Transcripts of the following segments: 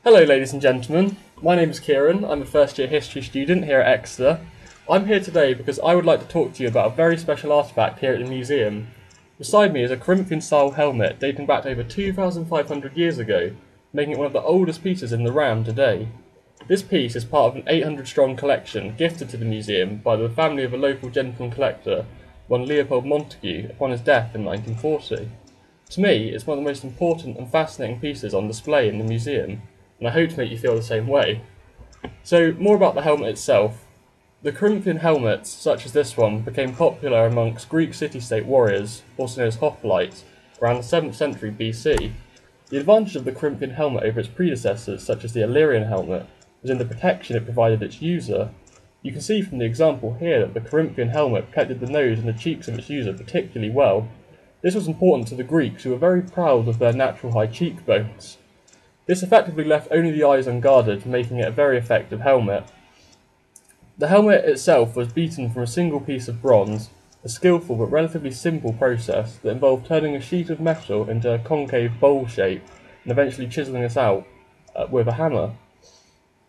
Hello ladies and gentlemen, my name is Kieran, I'm a first year history student here at Exeter. I'm here today because I would like to talk to you about a very special artefact here at the museum. Beside me is a Corinthian style helmet dating back to over 2,500 years ago, making it one of the oldest pieces in the RAM today. This piece is part of an 800 strong collection gifted to the museum by the family of a local gentleman collector, one Leopold Montague, upon his death in 1940. To me, it's one of the most important and fascinating pieces on display in the museum, and I hope to make you feel the same way. So, more about the helmet itself. The Corinthian helmets, such as this one, became popular amongst Greek city-state warriors, also known as hoplites, around the 7th century BC. The advantage of the Corinthian helmet over its predecessors, such as the Illyrian helmet, was in the protection it provided its user. You can see from the example here that the Corinthian helmet protected the nose and the cheeks of its user particularly well. This was important to the Greeks, who were very proud of their natural high cheekbones. This effectively left only the eyes unguarded, making it a very effective helmet. The helmet itself was beaten from a single piece of bronze, a skillful but relatively simple process that involved turning a sheet of metal into a concave bowl shape and eventually chiselling this out with a hammer.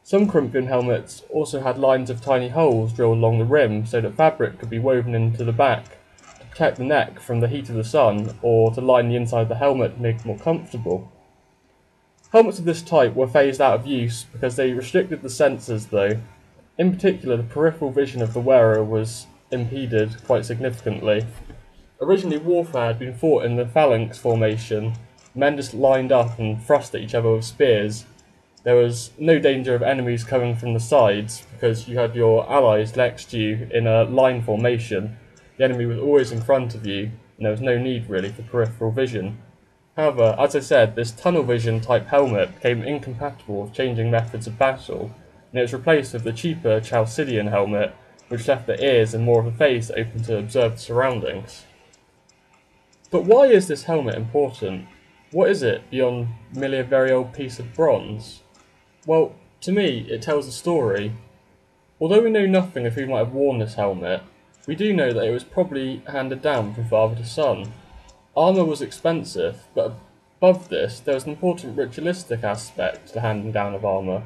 Some Corinthian helmets also had lines of tiny holes drilled along the rim so that fabric could be woven into the back to protect the neck from the heat of the sun, or to line the inside of the helmet to make it more comfortable. Helmets of this type were phased out of use because they restricted the senses though. In particular, the peripheral vision of the wearer was impeded quite significantly. Originally, warfare had been fought in the phalanx formation. Men just lined up and thrust at each other with spears. There was no danger of enemies coming from the sides because you had your allies next to you in a line formation. The enemy was always in front of you, and there was no need really for peripheral vision. However, as I said, this tunnel vision type helmet became incompatible with changing methods of battle, and it was replaced with the cheaper Chalcidian helmet, which left the ears and more of a face open to observe the surroundings. But why is this helmet important? What is it beyond merely a very old piece of bronze? Well, to me, it tells a story. Although we know nothing of who might have worn this helmet, we do know that it was probably handed down from father to son. Armour was expensive, but above this, there was an important ritualistic aspect to the handing down of armour.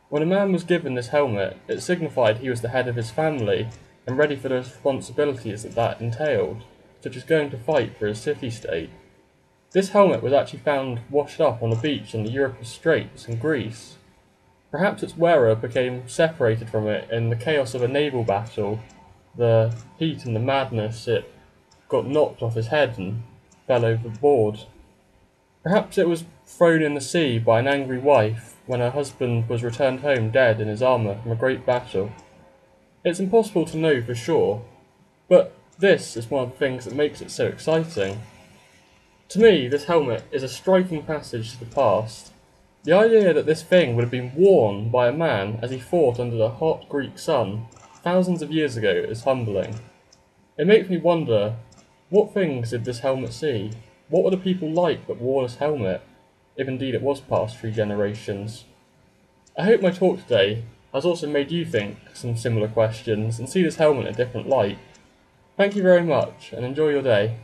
When a man was given this helmet, it signified he was the head of his family and ready for the responsibilities that entailed, such as going to fight for his city-state. This helmet was actually found washed up on a beach on the Euripus Straits in Greece. Perhaps its wearer became separated from it in the chaos of a naval battle, the heat and the madness, it got knocked off his head and fell overboard. Perhaps it was thrown in the sea by an angry wife when her husband was returned home dead in his armour from a great battle. It's impossible to know for sure, but this is one of the things that makes it so exciting. To me, this helmet is a striking passage to the past. The idea that this thing would have been worn by a man as he fought under the hot Greek sun thousands of years ago is humbling. It makes me wonder, what things did this helmet see? What were the people like that wore this helmet, if indeed it was passed through generations? I hope my talk today has also made you think some similar questions and see this helmet in a different light. Thank you very much, and enjoy your day.